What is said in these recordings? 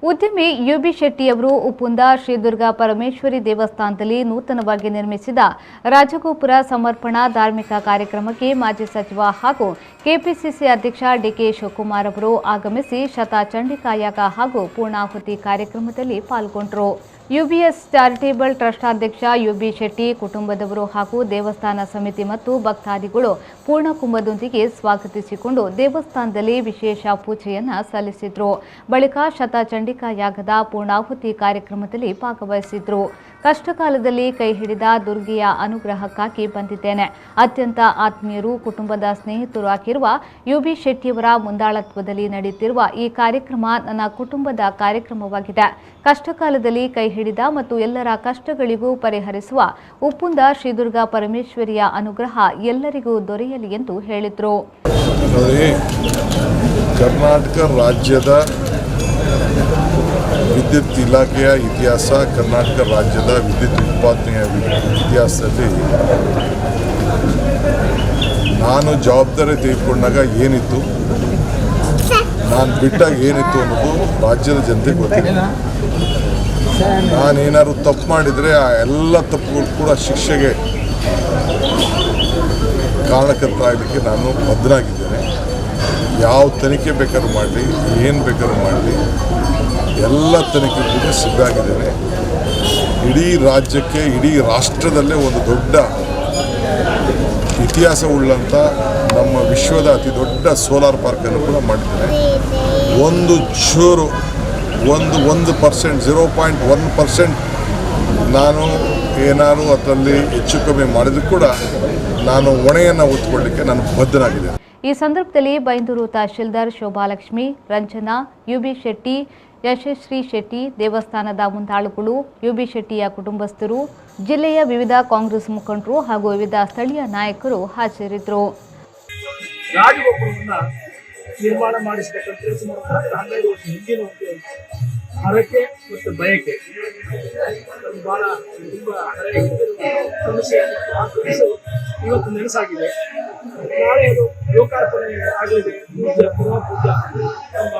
ಉದ್ಯಮಿ ಯುಬಿ ಶೆಟ್ಟಿಯವರು ಉಪ್ಪುಂದ ಶ್ರೀ ದುರ್ಗಾ ಪರಮೇಶ್ವರಿ ದೇವಸ್ಥಾನದಲ್ಲಿ ನೂತನವಾಗಿ ನಿರ್ಮಿಸಿದ ರಾಜಗೋಪುರ ಸಮರ್ಪಣಾ ಧಾರ್ಮಿಕ ಕಾರ್ಯಕ್ರಮಕ್ಕೆ ಮಾಜಿ ಸಚಿವ ಹಾಗೂ ಕೆಪಿಸಿಸಿ ಅಧ್ಯಕ್ಷ ಡಿಕೆ ಶಿವಕುಮಾರ್ ಅವರು ಆಗಮಿಸಿ ಶತಚಂಡಿಕಾಯಾಗ ಹಾಗೂ ಪೂರ್ಣಾಹುತಿ ಕಾರ್ಯಕ್ರಮದಲ್ಲಿ ಪಾಲ್ಗೊಂಡರು. ಯುಬಿಎಸ್ ಚಾರಿಟೇಬಲ್ ಟ್ರಸ್ಟ್ ಅಧ್ಯಕ್ಷ ಯುಬಿ ಶೆಟ್ಟಿ ಕುಟುಂಬದವರು ಹಾಗೂ ದೇವಸ್ಥಾನ ಸಮಿತಿ ಮತ್ತು ಭಕ್ತಾದಿಗಳು ಪೂರ್ಣಕುಂಭದೊಂದಿಗೆ ಸ್ವಾಗತಿಸಿಕೊಂಡು ದೇವಸ್ಥಾನದಲ್ಲಿ ವಿಶೇಷ ಪೂಜೆಯನ್ನು ಸಲ್ಲಿಸಿದರು. ಬಳಿಕ ಶತಚಂಡಿಕಾಯಾಗದ ಪೂರ್ಣಾಹುತಿ ಕಾರ್ಯಕ್ರಮದಲ್ಲಿ ಭಾಗವಹಿಸಿದರು. ಕಷ್ಟಕಾಲದಲ್ಲಿ ಕೈ ಹಿಡಿದ ದುರ್ಗೆಯ ಅನುಗ್ರಹಕ್ಕಾಗಿ ಬಂದಿದ್ದೇನೆ. ಅತ್ಯಂತ ಆತ್ಮೀಯರು, ಕುಟುಂಬದ ಸ್ನೇಹಿತರು ಆಗಿರುವ ಯುಬಿ ಶೆಟ್ಟಿಯವರ ಮುಂದಾಳತ್ವದಲ್ಲಿ ನಡೆಯುತ್ತಿರುವ ಈ ಕಾರ್ಯಕ್ರಮ ನನ್ನ ಕುಟುಂಬದ ಕಾರ್ಯಕ್ರಮವಾಗಿದೆ. ಕಷ್ಟಕಾಲದಲ್ಲಿ ಕೈ ಹಿಡಿದ ಮತ್ತು ಎಲ್ಲರ ಕಷ್ಟಗಳಿಗೂ ಪರಿಹರಿಸುವ ಉಪ್ಪುಂದ ಶ್ರೀ ದುರ್ಗಾ ಪರಮೇಶ್ವರಿಯ ಅನುಗ್ರಹ ಎಲ್ಲರಿಗೂ ದೊರೆಯಲಿ ಎಂದು ಹೇಳಿದರು. ಕರ್ನಾಟಕ ರಾಜ್ಯದ ವಿದ್ಯುತ್ ಇಲಾಖೆಯ ಇತಿಹಾಸ, ಕರ್ನಾಟಕ ರಾಜ್ಯದ ವಿದ್ಯುತ್ ಉತ್ಪಾದನೆಯ ಇತಿಹಾಸದಲ್ಲಿ ನಾನು ಜವಾಬ್ದಾರಿ ತೆಗೆದುಕೊಂಡಾಗ ಏನಿತ್ತು, ನಾನು ಬಿಟ್ಟಾಗ ಏನಿತ್ತು ಅನ್ನೋದು ರಾಜ್ಯದ ಜನತೆಗೆ ಗೊತ್ತಿದೆ. ನಾನೇನಾದ್ರು ತಪ್ಪು ಮಾಡಿದರೆ ಆ ಎಲ್ಲ ತಪ್ಪುಗಳು ಕೂಡ ಶಿಕ್ಷೆಗೆ ಕಾರಣಕರ್ತರಾಗಲಿಕ್ಕೆ ನಾನು ಬದ್ಧನಾಗಿದ್ದೇನೆ. ಯಾವ ತನಿಖೆ ಬೇಕಾದ್ರೂ ಮಾಡಲಿ, ಏನು ಬೇಕಾದ್ರೂ ಮಾಡಲಿ, ಎಲ್ಲ ತನಿಖೆಗೂ ಸಿದ್ಧ ಆಗಿದ್ದೇನೆ. ಇಡೀ ರಾಜ್ಯಕ್ಕೆ, ಇಡೀ ರಾಷ್ಟ್ರದಲ್ಲೇ ಒಂದು ದೊಡ್ಡ ಇತಿಹಾಸ ಉಳ್ಳಂಥ ನಮ್ಮ ವಿಶ್ವದ ಅತಿ ದೊಡ್ಡ ಸೋಲಾರ್ ಪಾರ್ಕನ್ನು ಕೂಡ ಮಾಡಿದ್ದೇನೆ. ಒಂದು ಚೂರು 1% 0.1% ನಾನು ಏನಾದ್ರು ಅದರಲ್ಲಿ ಹೆಚ್ಚು ಕಮ್ಮಿ ಮಾಡಿದ್ರು ಕೂಡ ನಾನು ಹೊಣೆಯನ್ನು ಹೊತ್ತುಕೊಳ್ಳಲಿಕ್ಕೆ ನಾನು ಬದ್ಧನಾಗಿದ್ದೇನೆ. ಈ ಸಂದರ್ಭದಲ್ಲಿ ಬೈಂದೂರು ತಹಶೀಲ್ದಾರ್ ಶೋಭಾಲಕ್ಷ್ಮಿ, ರಂಜನಾ, ಯುಬಿ ಶೆಟ್ಟಿ, ಯಶಸ್ವಿ ಶೆಟ್ಟಿ, ದೇವಸ್ಥಾನದ ಮುಂದಾಳುಗಳು, ಯುಬಿ ಶೆಟ್ಟಿಯ ಕುಟುಂಬಸ್ಥರು, ಜಿಲ್ಲೆಯ ವಿವಿಧ ಕಾಂಗ್ರೆಸ್ ಮುಖಂಡರು ಹಾಗೂ ವಿವಿಧ ಸ್ಥಳೀಯ ನಾಯಕರು ಹಾಜರಿದ್ದರು. ನಿರ್ಮಾಣ ಮಾಡಿಸಬೇಕಂತ ಸುಮಾರು 12 ವರ್ಷ ಹಿಂದಿನ ಒಂದು ಹರಕೆ ಮತ್ತು ಬಯಕೆ ಬಹಳ ತುಂಬ ಸಮಸ್ಯೆ ಇವತ್ತು ನೆನಸಾಗಿದೆ. ನಾಳೆ ಅದು ಲೋಕಾರ್ಪಣೆ ಆಗಲಿದೆ. ಪೂಜ್ಯ ಪೂಜಾ ನಮ್ಮ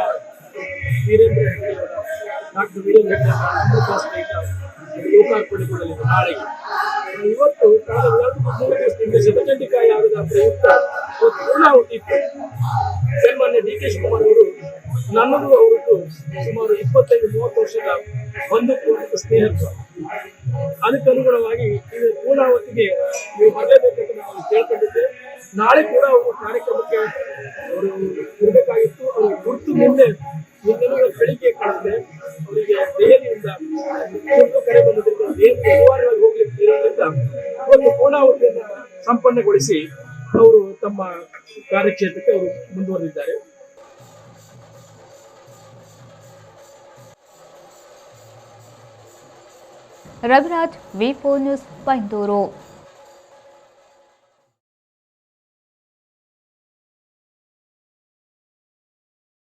ವೀರೇಂದ್ರ ಹೆಗ್ಡೆ ಡಾಕ್ಟರ್ ವೀರೇಂದ್ರ ಹೆಗ್ಡೆ ಲೋಕಾರ್ಪಣೆಗೊಳ್ಳಲಿದೆ ನಾಳೆಗೆ. ಇವತ್ತು ಕಳೆದ 2-3 ದಿವಸದಿಂದ ಶತಚಂಡಿಕಾಯಾಗದ ಪ್ರಯುಕ್ತ ಪೂರ್ಣಾಹುತಿ ಇತ್ತು. ಸನ್ಮಾನ್ಯ ಡಿ ಕೆ ಶಿವಕುಮಾರ್ ಅವರು ನನ್ನದು ಅವರದ್ದು ಸುಮಾರು 25-30 ವರ್ಷದ ಬಂಧುತ್ವ ಸ್ನೇಹಿತರು. ಅದಕ್ಕನುಗುಣವಾಗಿ ಇದು ಪೂರ್ಣಾಹುತಿಗೆ ನೀವು ಬರಲೇಬೇಕಂತ ನಾವು ಕೇಳ್ಕೊಂಡಿದ್ದೆ. ನಾಳೆ ಕೂಡ ಅವರು ಕಾರ್ಯಕ್ರಮಕ್ಕೆ ಅವರು ಇರಬೇಕಾಗಿತ್ತು. ಅವರು ಗುರುತು ಮುಂದೆ ಬೆಳಿಗ್ಗೆ ಕಾಣುತ್ತೆ. ಅವರಿಗೆ ದೆಹಲಿಯಿಂದ ಕರೆ ಬಂದಿದ್ದರಿಂದ ಅನಿವಾರ್ಯವಾಗಿ ಹೋಗ್ಲಿಕ್ಕೆ ಇರೋದ್ರಿಂದ ಒಂದು ಪೂರ್ಣಾಹುತಿಯನ್ನು ಸಂಪನ್ನಗೊಳಿಸಿ ಅವರು ತಮ್ಮ ಕಾರ್ಯಕ್ಷೇತ್ರಕ್ಕೆ ಅವರು ಮುಂದುವರೆದಿದ್ದಾರೆ. ರವಿರಾಜ್, ವಿ4 ನ್ಯೂಸ್, ಬೈಂದೂರು.